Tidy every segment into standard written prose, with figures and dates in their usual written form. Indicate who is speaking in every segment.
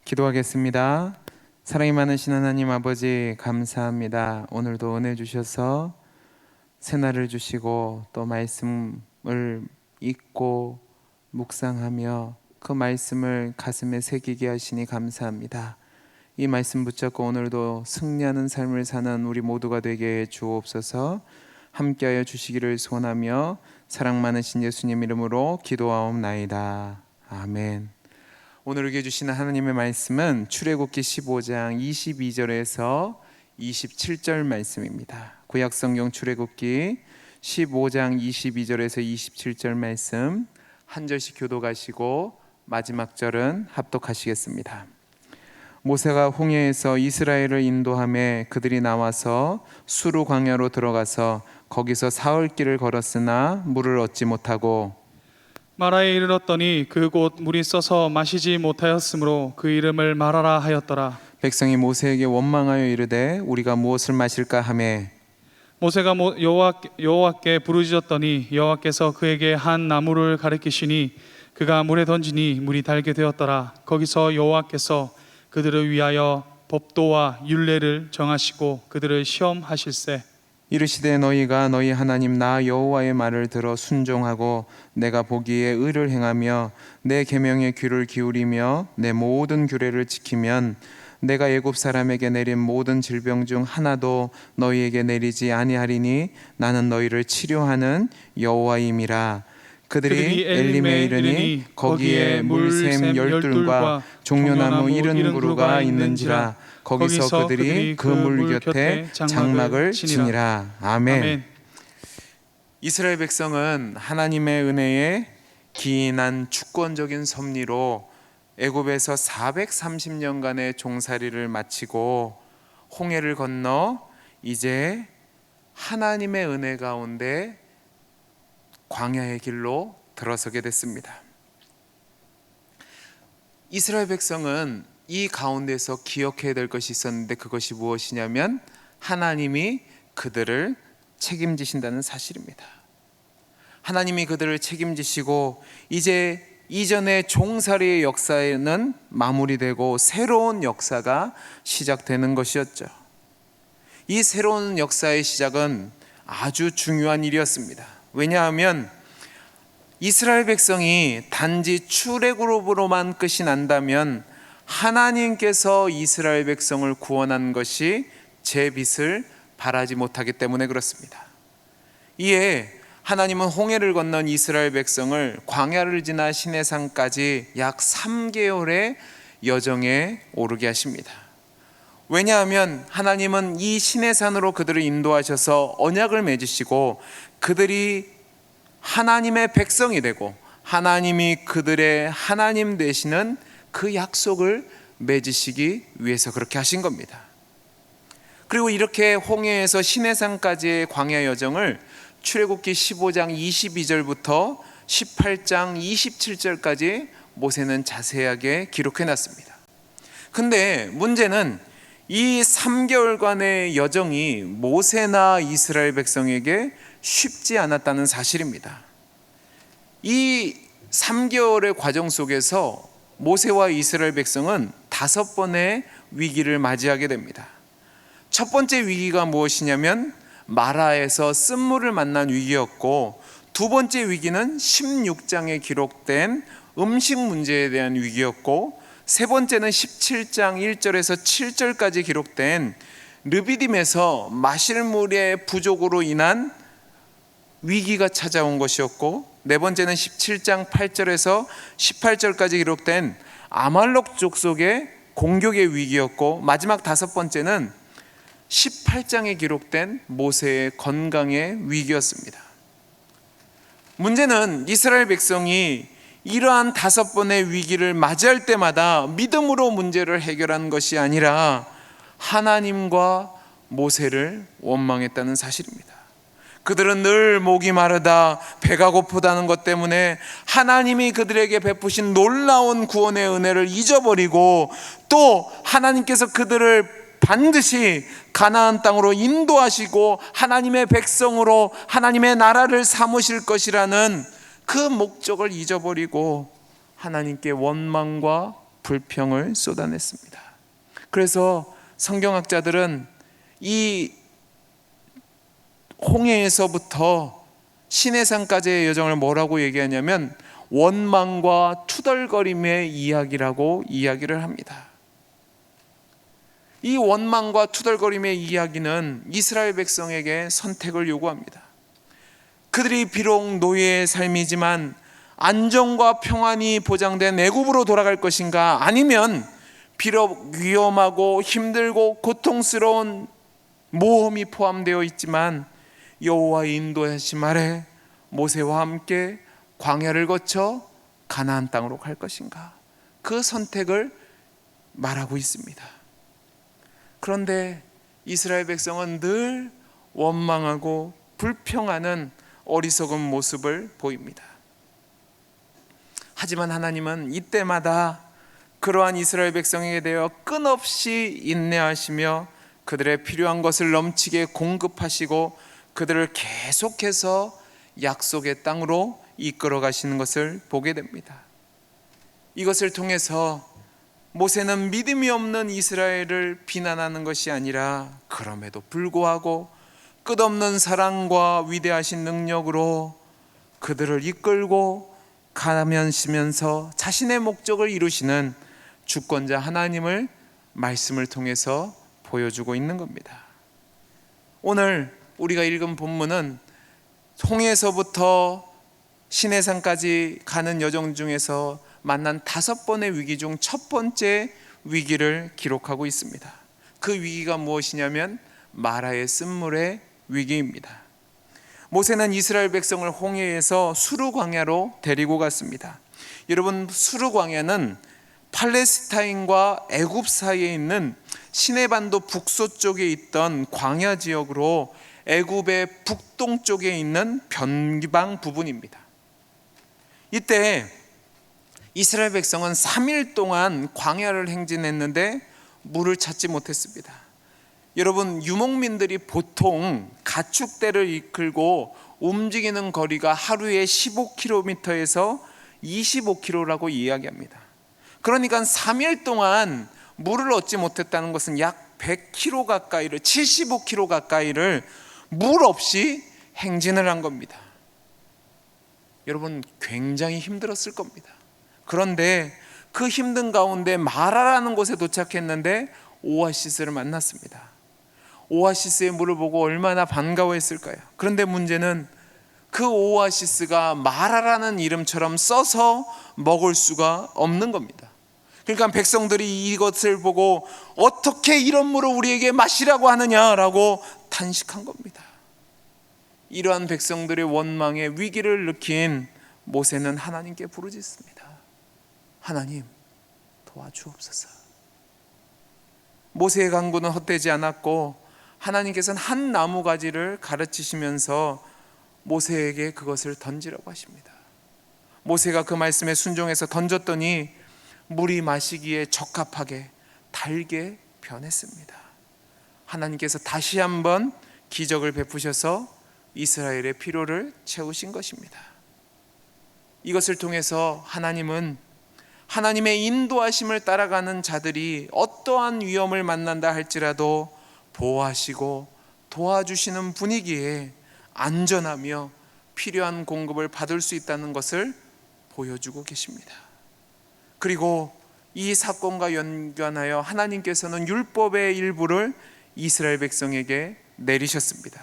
Speaker 1: 기도하겠습니다. 사랑이 많으신 하나님 아버지, 감사합니다. 오늘도 은혜 주셔서 새날을 주시고 또 말씀을 읽고 묵상하며 그 말씀을 가슴에 새기게 하시니 감사합니다. 이 말씀 붙잡고 오늘도 승리하는 삶을 사는 우리 모두가 되게 해 주옵소서. 함께하여 주시기를 소원하며 사랑 많으신 예수님 이름으로 기도하옵나이다. 아멘. 오늘 우리에게 주시는 하나님의 말씀은 출애굽기 15장 22절에서 27절 말씀입니다. 구약성경 출애굽기 15장 22절에서 27절 말씀 한 절씩 교독하시고 마지막 절은 합독하시겠습니다. 모세가 홍해에서 이스라엘을 인도하며 그들이 나와서 수르 광야로 들어가서 거기서 사흘 길을 걸었으나 물을 얻지 못하고
Speaker 2: 마라에 이르렀더니 그곳 물이 써서 마시지 못하였으므로 그 이름을 마라라 하였더라.
Speaker 1: 백성이 모세에게 원망하여 이르되 우리가 무엇을 마실까 하매
Speaker 2: 모세가 여호와께 부르짖었더니 여호와께서 그에게 한 나무를 가리키시니 그가 물에 던지니 물이 달게 되었더라. 거기서 여호와께서 그들을 위하여 법도와 율례를 정하시고 그들을 시험하실세.
Speaker 1: 이르시되 너희가 너희 하나님 나 여호와의 말을 들어 순종하고 내가 보기에 의를 행하며 내 계명에 귀를 기울이며 내 모든 규례를 지키면 내가 애굽 사람에게 내린 모든 질병 중 하나도 너희에게 내리지 아니하리니 나는 너희를 치료하는 여호와임이라. 그들이 엘림에 이르니 거기에 물샘 12둘과 종려나무 70그루가 있는지라. 거기서 그들이 그 물 곁에 장막을 지니라. 아멘. 이스라엘 백성은 하나님의 은혜에 기인한 주권적인 섭리로 애굽에서 430년간의 종살이를 마치고 홍해를 건너 이제 하나님의 은혜 가운데 광야의 길로 들어서게 됐습니다. 이스라엘 백성은 이 가운데서 기억해야 될 것이 있었는데 그것이 무엇이냐면 하나님이 그들을 책임지신다는 사실입니다. 하나님이 그들을 책임지시고 이제 이전의 종살이의 역사에는 마무리되고 새로운 역사가 시작되는 것이었죠. 이 새로운 역사의 시작은 아주 중요한 일이었습니다. 왜냐하면 이스라엘 백성이 단지 출애굽으로만 끝이 난다면 하나님께서 이스라엘 백성을 구원한 것이 제 빛을 발하지 못하기 때문에 그렇습니다. 이에 하나님은 홍해를 건넌 이스라엘 백성을 광야를 지나 시내산까지 약 3개월의 여정에 오르게 하십니다. 왜냐하면 하나님은 이 시내산으로 그들을 인도하셔서 언약을 맺으시고 그들이 하나님의 백성이 되고 하나님이 그들의 하나님 되시는 그 약속을 맺으시기 위해서 그렇게 하신 겁니다. 그리고 이렇게 홍해에서 시내산까지의 광야 여정을 출애굽기 15장 22절부터 18장 27절까지 모세는 자세하게 기록해 놨습니다. 근데 문제는 이 3개월간의 여정이 모세나 이스라엘 백성에게 쉽지 않았다는 사실입니다. 이 3개월의 과정 속에서 모세와 이스라엘 백성은 5번의 위기를 맞이하게 됩니다. 첫 번째 위기가 무엇이냐면 마라에서 쓴물을 만난 위기였고, 두 번째 위기는 16장에 기록된 음식 문제에 대한 위기였고, 세 번째는 17장 1절에서 7절까지 기록된 르비딤에서 마실 물의 부족으로 인한 위기가 찾아온 것이었고, 네 번째는 17장 8절에서 18절까지 기록된 아말렉 족속의 공격의 위기였고, 마지막 다섯 번째는 18장에 기록된 모세의 건강의 위기였습니다. 문제는 이스라엘 백성이 이러한 5번의 위기를 맞이할 때마다 믿음으로 문제를 해결한 것이 아니라 하나님과 모세를 원망했다는 사실입니다. 그들은 늘 목이 마르다 배가 고프다는 것 때문에 하나님이 그들에게 베푸신 놀라운 구원의 은혜를 잊어버리고, 또 하나님께서 그들을 반드시 가나안 땅으로 인도하시고 하나님의 백성으로 하나님의 나라를 삼으실 것이라는 그 목적을 잊어버리고 하나님께 원망과 불평을 쏟아냈습니다. 그래서 성경학자들은 이 홍해에서부터 시내산까지의 여정을 뭐라고 얘기하냐면 원망과 투덜거림의 이야기라고 이야기를 합니다. 이 원망과 투덜거림의 이야기는 이스라엘 백성에게 선택을 요구합니다. 그들이 비록 노예의 삶이지만 안정과 평안이 보장된 애굽으로 돌아갈 것인가, 아니면 비록 위험하고 힘들고 고통스러운 모험이 포함되어 있지만 여호와의 인도하심 아래 모세와 함께 광야를 거쳐 가나안 땅으로 갈 것인가, 그 선택을 말하고 있습니다. 그런데 이스라엘 백성은 늘 원망하고 불평하는 어리석은 모습을 보입니다. 하지만 하나님은 이때마다 그러한 이스라엘 백성에게 대하여 끊없이 인내하시며 그들의 필요한 것을 넘치게 공급하시고 그들을 계속해서 약속의 땅으로 이끌어 가시는 것을 보게 됩니다. 이것을 통해서 모세는 믿음이 없는 이스라엘을 비난하는 것이 아니라 그럼에도 불구하고 끝없는 사랑과 위대하신 능력으로 그들을 이끌고 가면시면서 자신의 목적을 이루시는 주권자 하나님을 말씀을 통해서 보여주고 있는 겁니다. 오늘 우리가 읽은 본문은 홍해에서부터 시내산까지 가는 여정 중에서 만난 5번의 위기 중 첫 번째 위기를 기록하고 있습니다. 그 위기가 무엇이냐면 마라의 쓴물의 위기입니다. 모세는 이스라엘 백성을 홍해에서 수르 광야로 데리고 갔습니다. 여러분, 수르 광야는 팔레스타인과 애굽 사이에 있는 시내반도 북서쪽에 있던 광야 지역으로 애굽의 북동쪽에 있는 변방 부분입니다. 이때 이스라엘 백성은 3일 동안 광야를 행진했는데 물을 찾지 못했습니다. 여러분, 유목민들이 보통 가축대를 이끌고 움직이는 거리가 하루에 15km에서 25km라고 이야기합니다. 그러니까 3일 동안 물을 얻지 못했다는 것은 약 100km 가까이를, 75km 가까이를 물 없이 행진을 한 겁니다. 여러분, 굉장히 힘들었을 겁니다. 그런데 그 힘든 가운데 마라라는 곳에 도착했는데 오아시스를 만났습니다. 오아시스의 물을 보고 얼마나 반가워했을까요? 그런데 문제는 그 오아시스가 마라라는 이름처럼 써서 먹을 수가 없는 겁니다. 그러니까 백성들이 이것을 보고 어떻게 이런 물을 우리에게 마시라고 하느냐라고 탄식한 겁니다. 이러한 백성들의 원망에 위기를 느낀 모세는 하나님께 부르짖습니다. 하나님, 도와주옵소서. 모세의 간구는 헛되지 않았고 하나님께서는 한 나무가지를 가르치시면서 모세에게 그것을 던지라고 하십니다. 모세가 그 말씀에 순종해서 던졌더니 물이 마시기에 적합하게 달게 변했습니다. 하나님께서 다시 한번 기적을 베푸셔서 이스라엘의 필요를 채우신 것입니다. 이것을 통해서 하나님은 하나님의 인도하심을 따라가는 자들이 어떠한 위험을 만난다 할지라도 보호하시고 도와주시는 분위기에 안전하며 필요한 공급을 받을 수 있다는 것을 보여주고 계십니다. 그리고 이 사건과 연관하여 하나님께서는 율법의 일부를 이스라엘 백성에게 내리셨습니다.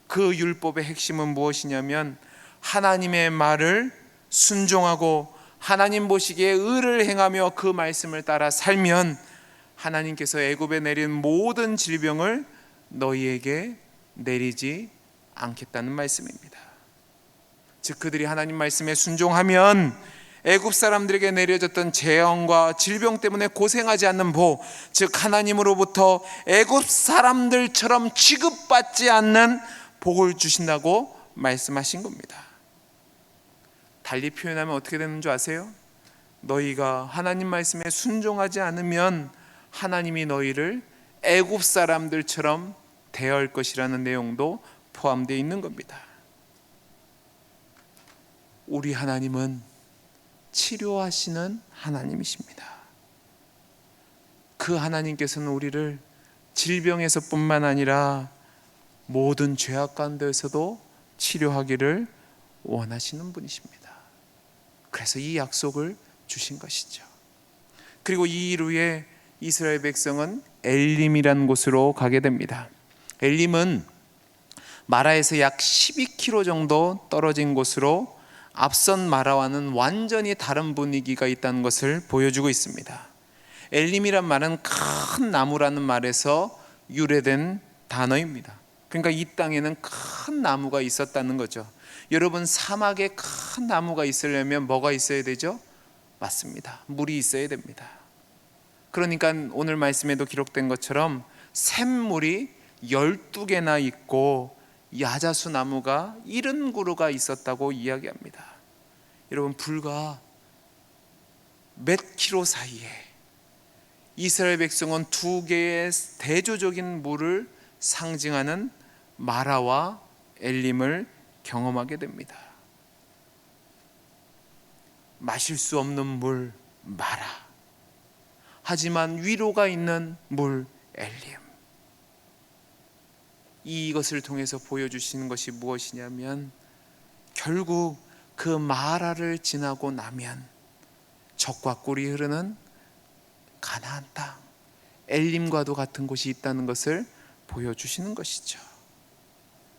Speaker 1: 그 율법의 핵심은 무엇이냐면 하나님의 말을 순종하고 하나님 보시기에 의를 행하며 그 말씀을 따라 살면 하나님께서 애굽에 내린 모든 질병을 너희에게 내리지 않겠다는 말씀입니다. 즉 그들이 하나님 말씀에 순종하면 애굽 사람들에게 내려졌던 재앙과 질병 때문에 고생하지 않는 복, 즉 하나님으로부터 애굽 사람들처럼 취급받지 않는 복을 주신다고 말씀하신 겁니다. 달리 표현하면 어떻게 되는 줄 아세요? 너희가 하나님 말씀에 순종하지 않으면 하나님이 너희를 애굽 사람들처럼 대할 것이라는 내용도 포함되어 있는 겁니다. 우리 하나님은 치료하시는 하나님이십니다. 그 하나님께서는 우리를 질병에서뿐만 아니라 모든 죄악 가운데에서도 치료하기를 원하시는 분이십니다. 그래서 이 약속을 주신 것이죠. 그리고 이 일 후에 이스라엘 백성은 엘림이라는 곳으로 가게 됩니다. 엘림은 마라에서 약 12km 정도 떨어진 곳으로 앞선 마라와는 완전히 다른 분위기가 있다는 것을 보여주고 있습니다. 엘림이란 말은 큰 나무라는 말에서 유래된 단어입니다. 그러니까 이 땅에는 큰 나무가 있었다는 거죠. 여러분, 사막에 큰 나무가 있으려면 뭐가 있어야 되죠? 맞습니다. 물이 있어야 됩니다. 그러니까 오늘 말씀에도 기록된 것처럼 샘물이 12개나 있고 야자수 나무가 70그루가 있었다고 이야기합니다. 여러분, 불과 몇 킬로 사이에 이스라엘 백성은 두 개의 대조적인 물을 상징하는 마라와 엘림을 경험하게 됩니다. 마실 수 없는 물 마라, 하지만 위로가 있는 물 엘림. 이것을 통해서 보여주시는 것이 무엇이냐면, 결국 그 마라를 지나고 나면 젖과 꿀이 흐르는 가나안 땅 엘림과도 같은 곳이 있다는 것을 보여주시는 것이죠.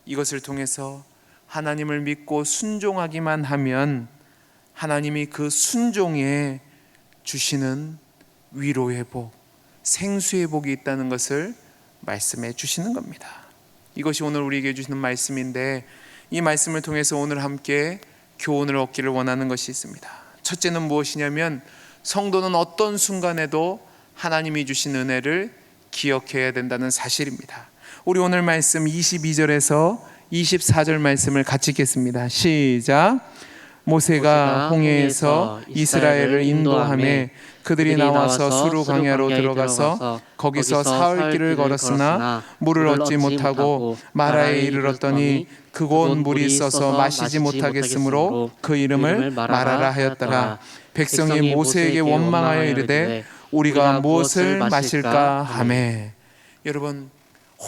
Speaker 1: 이것을 통해서 하나님을 믿고 순종하기만 하면 하나님이 그 순종에 주시는 위로의 복, 생수의 복이 있다는 것을 말씀해 주시는 겁니다. 이것이 오늘 우리에게 주시는 말씀인데, 이 말씀을 통해서 오늘 함께 교훈을 얻기를 원하는 것이 있습니다. 첫째는 무엇이냐면, 성도는 어떤 순간에도 하나님이 주신 은혜를 기억해야 된다는 사실입니다. 우리 오늘 말씀 22절에서 24절 말씀을 같이 읽겠습니다. 시작. 모세가 홍해에서 이스라엘을 인도하며 그들이 나와서 수르 광야로 들어가서 거기서 사흘길을 걸었으나 물을 얻지 못하고 마라에 이르렀더니 그곳 물이 있어서 마시지 못하겠으므로 그 이름을 마라라 하였더라. 백성이 모세에게 원망하여 이르되 우리가 무엇을 마실까 하매. 여러분,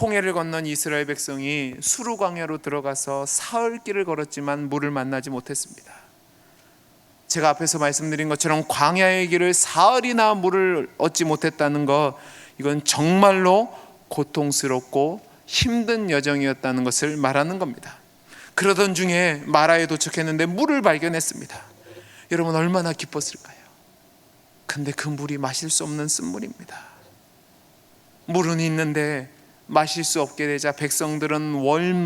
Speaker 1: 홍해를 건넌 이스라엘 백성이 수르 광야로 들어가서 사흘길을 걸었지만 물을 만나지 못했습니다. 제가 앞에서 말씀드린 것처럼 광야의 길을 사흘이나 물을 얻지 못했다는 것, 이건 정말로 고통스럽고 힘든 여정이었다는 것을 말하는 겁니다. 그러던 중에 마라에 도착했는데 물을 발견했습니다. 여러분, 얼마나 기뻤을까요? 근데 그 물이 마실 수 없는 쓴물입니다. 물은 있는데 마실 수 없게 되자 백성들은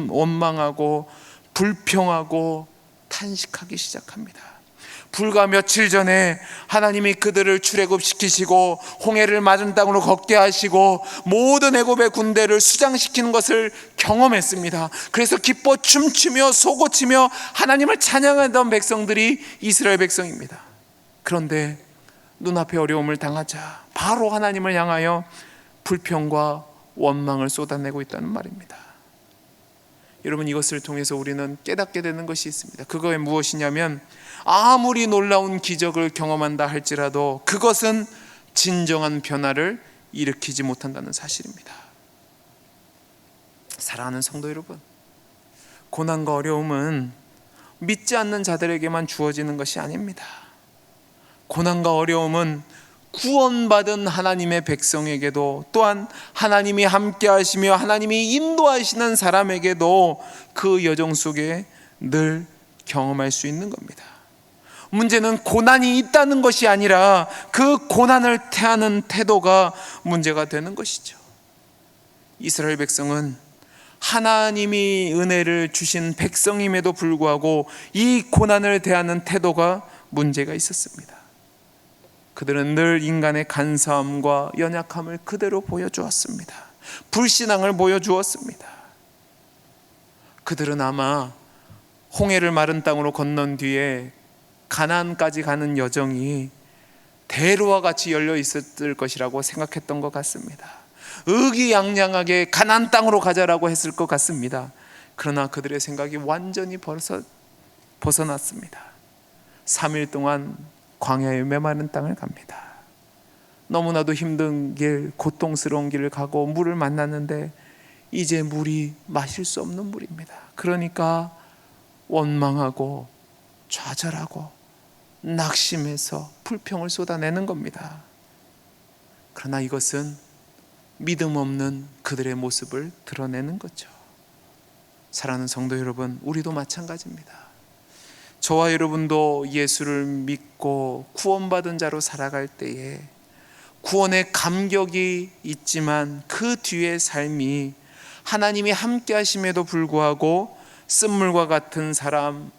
Speaker 1: 원망하고 불평하고 탄식하기 시작합니다. 불과 며칠 전에 하나님이 그들을 출애굽시키시고 홍해를 마른 땅으로 걷게 하시고 모든 애굽의 군대를 수장시키는 것을 경험했습니다. 그래서 기뻐 춤추며 솟구치며 하나님을 찬양하던 백성들이 이스라엘 백성입니다. 그런데 눈앞에 어려움을 당하자 바로 하나님을 향하여 불평과 원망을 쏟아내고 있다는 말입니다. 여러분, 이것을 통해서 우리는 깨닫게 되는 것이 있습니다. 그거에 무엇이냐면, 아무리 놀라운 기적을 경험한다 할지라도 그것은 진정한 변화를 일으키지 못한다는 사실입니다. 사랑하는 성도 여러분, 고난과 어려움은 믿지 않는 자들에게만 주어지는 것이 아닙니다. 고난과 어려움은 구원받은 하나님의 백성에게도, 또한 하나님이 함께 하시며 하나님이 인도하시는 사람에게도 그 여정 속에 늘 경험할 수 있는 겁니다. 문제는 고난이 있다는 것이 아니라 그 고난을 대하는 태도가 문제가 되는 것이죠. 이스라엘 백성은 하나님이 은혜를 주신 백성임에도 불구하고 이 고난을 대하는 태도가 문제가 있었습니다. 그들은 늘 인간의 간사함과 연약함을 그대로 보여주었습니다. 불신앙을 보여주었습니다. 그들은 아마 홍해를 마른 땅으로 건넌 뒤에 가나안까지 가는 여정이 대로와 같이 열려 있었을 것이라고 생각했던 것 같습니다. 의기양양하게 가나안 땅으로 가자라고 했을 것 같습니다. 그러나 그들의 생각이 완전히 벗어났습니다. 3일 동안 광야의 메마른 땅을 갑니다. 너무나도 힘든 길, 고통스러운 길을 가고 물을 만났는데 이제 물이 마실 수 없는 물입니다. 그러니까 원망하고 좌절하고 낙심해서 불평을 쏟아내는 겁니다. 그러나 이것은 믿음 없는 그들의 모습을 드러내는 거죠. 사랑하는 성도 여러분, 우리도 마찬가지입니다. 저와 여러분도 예수를 믿고 구원받은 자로 살아갈 때에 구원의 감격이 있지만 그 뒤의 삶이 하나님이 함께 하심에도 불구하고 쓴물과 같은 사람,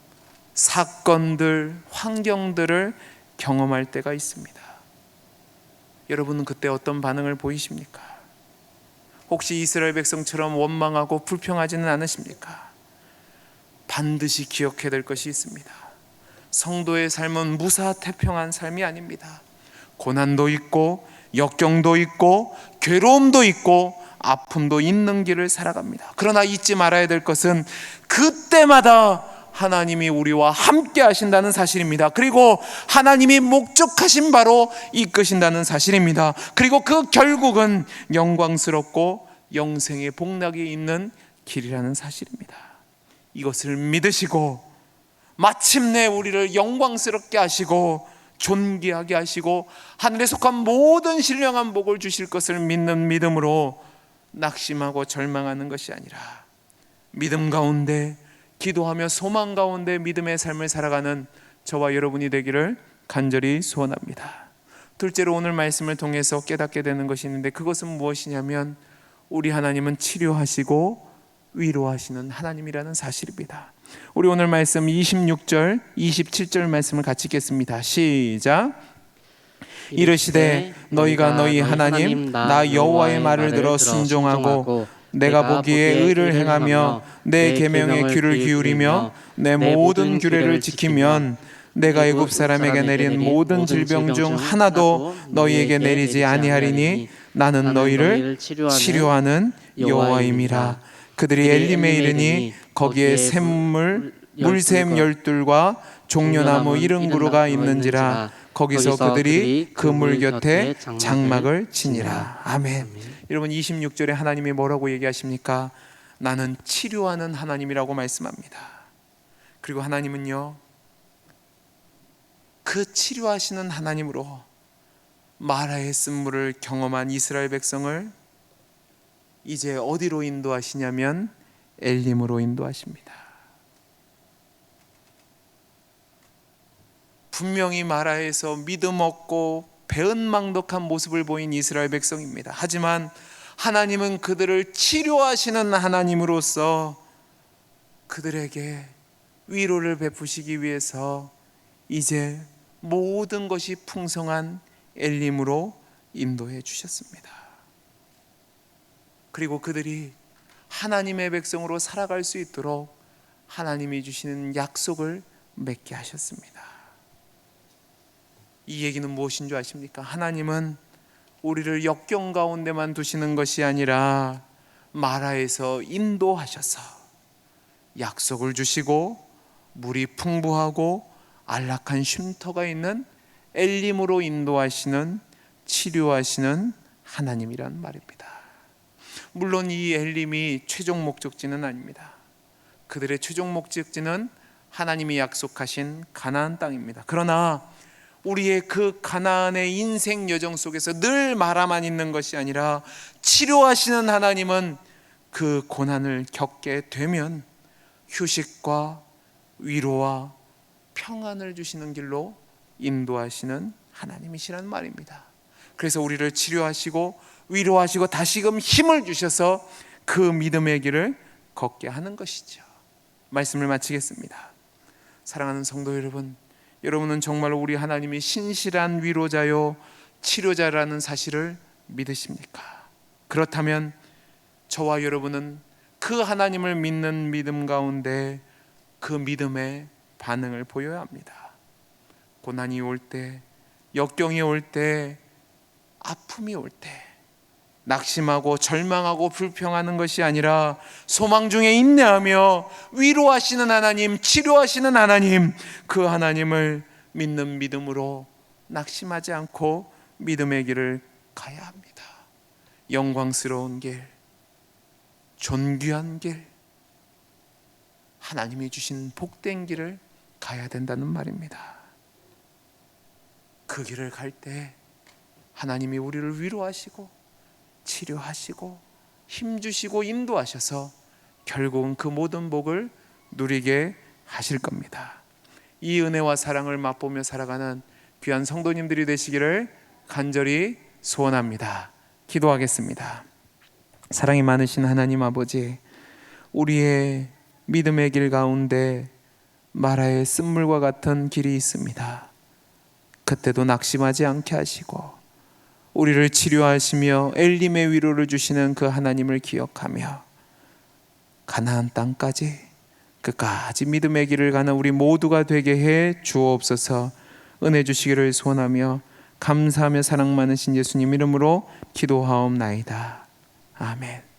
Speaker 1: 사건들, 환경들을 경험할 때가 있습니다. 여러분은 그때 어떤 반응을 보이십니까? 혹시 이스라엘 백성처럼 원망하고 불평하지는 않으십니까? 반드시 기억해야 될 것이 있습니다. 성도의 삶은 무사태평한 삶이 아닙니다. 고난도 있고 역경도 있고 괴로움도 있고 아픔도 있는 길을 살아갑니다. 그러나 잊지 말아야 될 것은 그때마다 하나님이 우리와 함께 하신다는 사실입니다. 그리고 하나님이 목적하신 바로 이끄신다는 사실입니다. 그리고 그 결국은 영광스럽고 영생의 복락이 있는 길이라는 사실입니다. 이것을 믿으시고 마침내 우리를 영광스럽게 하시고 존귀하게 하시고 하늘에 속한 모든 신령한 복을 주실 것을 믿는 믿음으로 낙심하고 절망하는 것이 아니라 믿음 가운데 기도하며 소망 가운데 믿음의 삶을 살아가는 저와 여러분이 되기를 간절히 소원합니다. 둘째로 오늘 말씀을 통해서 깨닫게 되는 것이 있는데 그것은 무엇이냐면 우리 하나님은 치료하시고 위로하시는 하나님이라는 사실입니다. 우리 오늘 말씀 26절 27절 말씀을 같이 읽겠습니다. 시작. 이르시되 너희가 너희 하나님 나 여호와의 말을 들어 순종하고 내가 보기에 의를 행하며 내 계명에 귀를 기울이며 내 모든 규례를 지키면 내가 애굽 사람에게 내린 모든 질병 중 하나도 너희에게 내리지 아니하리니 나는 너희를 치료하는 여호와임이라. 그들이 엘림에 이르니 거기에 샘물 물샘 열둘과 종려나무 70그루가 있는지라. 거기서 그들이 그 물 곁에 장막을 치니라. 아멘. 여러분 26절에 하나님이 뭐라고 얘기하십니까? 나는 치료하는 하나님이라고 말씀합니다. 그리고 하나님은요, 그 치료하시는 하나님으로 마라의 쓴물을 경험한 이스라엘 백성을 이제 어디로 인도하시냐면 엘림으로 인도하십니다. 분명히 마라에서 믿음 없고 배은망덕한 모습을 보인 이스라엘 백성입니다. 하지만 하나님은 그들을 치료하시는 하나님으로서 그들에게 위로를 베푸시기 위해서 이제 모든 것이 풍성한 엘림으로 인도해 주셨습니다. 그리고 그들이 하나님의 백성으로 살아갈 수 있도록 하나님이 주시는 약속을 맺게 하셨습니다. 이 얘기는 무엇인 줄 아십니까? 하나님은 우리를 역경 가운데만 두시는 것이 아니라 마라에서 인도하셔서 약속을 주시고 물이 풍부하고 안락한 쉼터가 있는 엘림으로 인도하시는 치료하시는 하나님이란 말입니다. 물론 이 엘림이 최종 목적지는 아닙니다. 그들의 최종 목적지는 하나님이 약속하신 가나안 땅입니다. 그러나 우리의 그 가나안의 인생 여정 속에서 늘 마라만 있는 것이 아니라 치료하시는 하나님은 그 고난을 겪게 되면 휴식과 위로와 평안을 주시는 길로 인도하시는 하나님이시란 말입니다. 그래서 우리를 치료하시고 위로하시고 다시금 힘을 주셔서 그 믿음의 길을 걷게 하는 것이죠. 말씀을 마치겠습니다. 사랑하는 성도 여러분, 여러분은 정말 우리 하나님이 신실한 위로자요 치료자라는 사실을 믿으십니까? 그렇다면 저와 여러분은 그 하나님을 믿는 믿음 가운데 그 믿음의 반응을 보여야 합니다. 고난이 올 때, 역경이 올 때, 아픔이 올 때 낙심하고 절망하고 불평하는 것이 아니라 소망 중에 인내하며 위로하시는 하나님, 치료하시는 하나님, 그 하나님을 믿는 믿음으로 낙심하지 않고 믿음의 길을 가야 합니다. 영광스러운 길, 존귀한 길, 하나님이 주신 복된 길을 가야 된다는 말입니다. 그 길을 갈 때 하나님이 우리를 위로하시고 치료하시고 힘주시고 인도하셔서 결국은 그 모든 복을 누리게 하실 겁니다. 이 은혜와 사랑을 맛보며 살아가는 귀한 성도님들이 되시기를 간절히 소원합니다. 기도하겠습니다. 사랑이 많으신 하나님 아버지, 우리의 믿음의 길 가운데 마라의 쓴물과 같은 길이 있습니다. 그때도 낙심하지 않게 하시고 우리를 치료하시며 엘림의 위로를 주시는 그 하나님을 기억하며 가나안 땅까지 끝까지 믿음의 길을 가는 우리 모두가 되게 해 주옵소서. 은혜 주시기를 소원하며 감사하며 사랑 많으신 예수님 이름으로 기도하옵나이다. 아멘.